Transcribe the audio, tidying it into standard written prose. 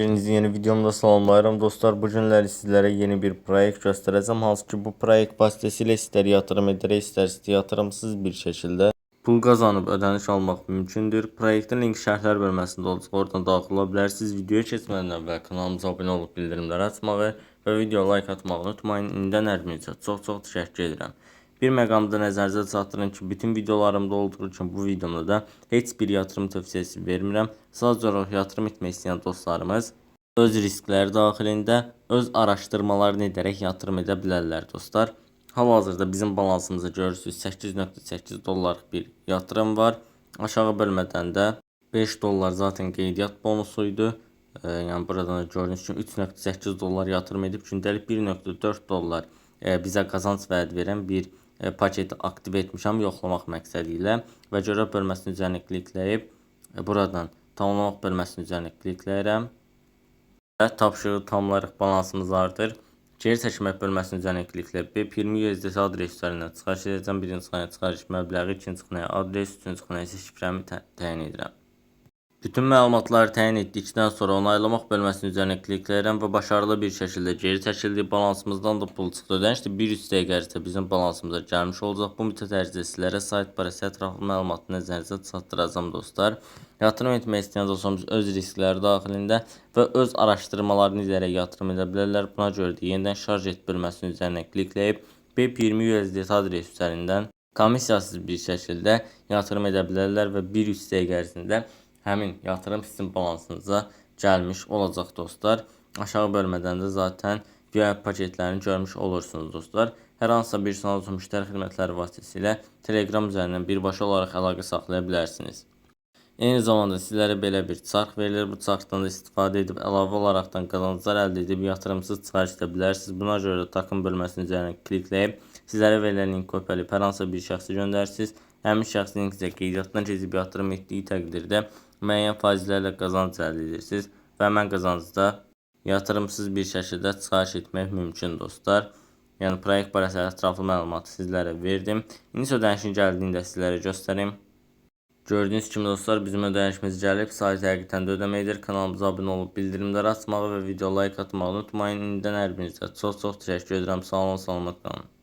Birinci yeni videomda salamlayıram dostlar. Bu günləri sizlərə yeni bir proyekt göstərəcəm. Hansı ki bu proyekt vasitəsilə istər yatırım edərək, istərsə yatırımsız bir şəkildə pul qazanıb ödəniş almaq mümkündür. Proyektin linki şərhlər bölməsində olacaq. Oradan daxil ola bilərsiniz. Videoya keçmədən əvvəl kanalımıza abunə olub bildirimləri açmağı və videoya like atmağı unutmayın. İndən hər birinizə çox təşəkkür edirəm. Bir məqamda nəzərinizə çatdırın ki, bütün videolarımda olduğu kimi bu videomda da heç bir yatırım tövsiyəsi vermirəm. Sadəcə olaraq yatırım etmək istəyən dostlarımız öz riskləri daxilində öz araşdırmalarını edərək yatırım edə bilərlər dostlar. Hal-hazırda bizim balansımızda görürsünüz 8.8 dollarlıq bir yatırım var. Aşağı bölmədən də 5 dollar zaten qeydiyyat bonusuydu. Yəni buradan da gördüyünüz kimi 3.8 dollar yatırım edib gündəlik 1.4 dollar bizə qazanc vəd verən bir paketi aktiv etmişəm yoxlamaq məqsədi ilə və görə bölməsinin üzərinə klikləyib buradan tamamlamaq bölməsinin üzərinə klikləyirəm və tapşırığı tamamlayaraq balansımız artır. Geri çəkmək bölməsinin üzərinə klikləyib BIP20 USDT adres üzərindən çıxarış edəcəm. Birinci xanaya çıxarış məbləği, ikinci xanaya adres, üçüncü xanaya isə şifrəmi təyin edirəm. Bütün məlumatları təyin etdikdən sonra onaylamaq bölməsinin üzərinə klikləyirəm və başarılı bir şəkildə geri çəkildi. Balansımızdan da pul çıxdı. Ödəniş də 1-3 dəqiqə ərzində bizim balansımıza gəlmiş olacaq. Bu müddət ərzində sizlərə sayt barəsi ətraflı məlumatı nəzərinizə çatdıracağım dostlar. Yatırım etmək istəyən dostlarımız öz riskləri daxilində və öz araşdırmalarını edərək yatırım edə bilərlər. Buna görə də yenidən şarj et bölməsinin üzərinə klikləyib BIP20 USDT adres üzərindən komissiyasız bir şəkildə yatırım edə bilərlər və 1-3 dəqiqə ərzində həmin yatırım sizin balansınıza gəlmiş olacaq dostlar. Aşağı bölmədən də zaten VIP paketlərini görmüş olursunuz dostlar. Hər hansısa bir sual müştəri xidmətləri vasitəsilə Telegram üzərindən birbaşa olaraq əlaqə saxlaya bilərsiniz. Eyni zamanda sizlərə belə bir çarx verilir. Bu çarxdan da istifadə edib əlavə olaraqdan qazanclar əldə edib yatırımsız çıxarış edə bilərsiniz. Buna görə də takım bölməsinin üzərinə klikləyib sizlərə verilən linki kopyalayıb hər hansısa bir şəxsə göndərsiniz. Həmin şəxs linkizə qeydiyyatdan keçib yatırım etdiyi təqdirdə müəyyən faizlərlə qazanc əldə edirsiniz və həmin qazancda yatırımsız bir şəkildə çıxarış etmək mümkün dostlar. Yəni proyekt barəsi ətraflı məlumatı sizlərə verdim. İndi ödənişin gəldiyini də sizlərə göstərim. Gördüyünüz kimi dostlar bizim ödənişimiz gəlib. Sayt həqiqətən də ödəməkdir. Kanalımıza abunə olub bildirimləri açmağı və video like atmağı unutmayın. İndən hər birinizə çox təşəkkür edirəm. Sağ olun, salamat qalın.